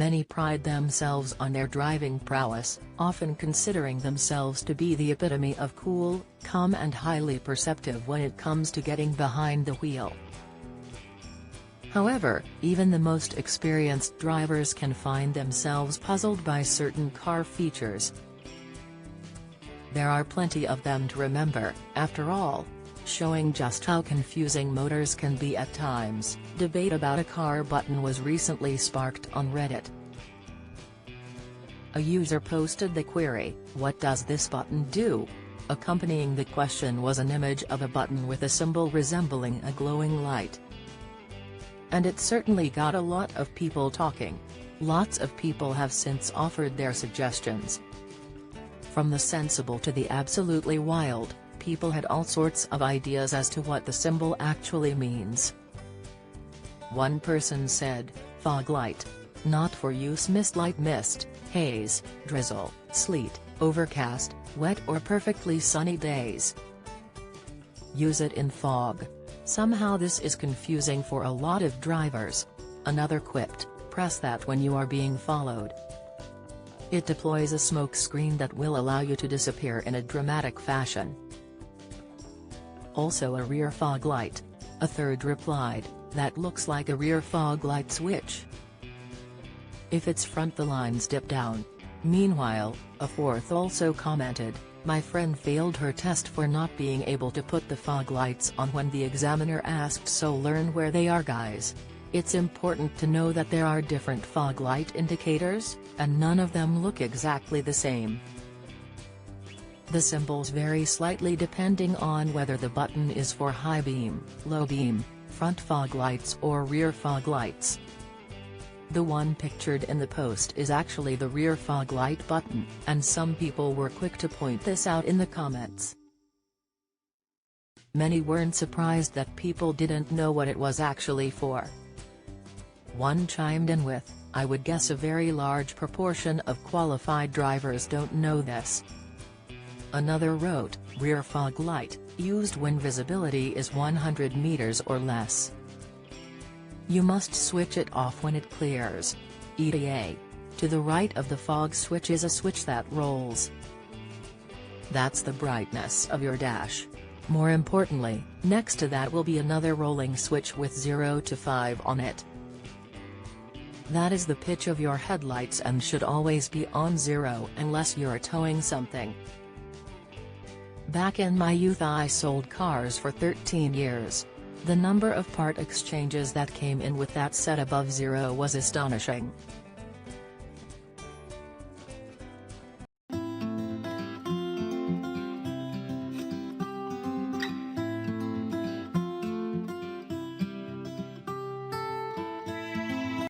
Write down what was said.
Many pride themselves on their driving prowess, often considering themselves to be the epitome of cool, calm and highly perceptive when it comes to getting behind the wheel. However, even the most experienced drivers can find themselves puzzled by certain car features. There are plenty of them to remember, after all. Showing just how confusing motors can be at times, debate about a car button was recently sparked on Reddit. A user posted the query, "What does this button do?" Accompanying the question was an image of a button with a symbol resembling a glowing light. And it certainly got a lot of people talking. Lots of people have since offered their suggestions. From the sensible to the absolutely wild, people had all sorts of ideas as to what the symbol actually means. One person said, "Fog light. Not for use light mist, haze, drizzle, sleet, overcast, wet or perfectly sunny days. Use it in fog. Somehow this is confusing for a lot of drivers." Another quipped, "Press that when you are being followed. It deploys a smoke screen that will allow you to disappear in a dramatic fashion." Also a rear fog light. A third replied, "That looks like a rear fog light switch. If it's front the lines dip down." Meanwhile, a fourth also commented, "My friend failed her test for not being able to put the fog lights on when the examiner asked, so learn where they are, guys. It's important to know that there are different fog light indicators, and none of them look exactly the same. The symbols vary slightly depending on whether the button is for high beam, low beam, front fog lights or rear fog lights." The one pictured in the post is actually the rear fog light button, and some people were quick to point this out in the comments. Many weren't surprised that people didn't know what it was actually for. One chimed in with, "I would guess a very large proportion of qualified drivers don't know this." Another wrote, "Rear fog light, used when visibility is 100 meters or less. You must switch it off when it clears. ETA. To the right of the fog switch is a switch that rolls. That's the brightness of your dash. More importantly, next to that will be another rolling switch with 0 to 5 on it. That is the pitch of your headlights and should always be on 0 unless you're towing something. Back in my youth I sold cars for 13 years. The number of part exchanges that came in with that set above 0 was astonishing.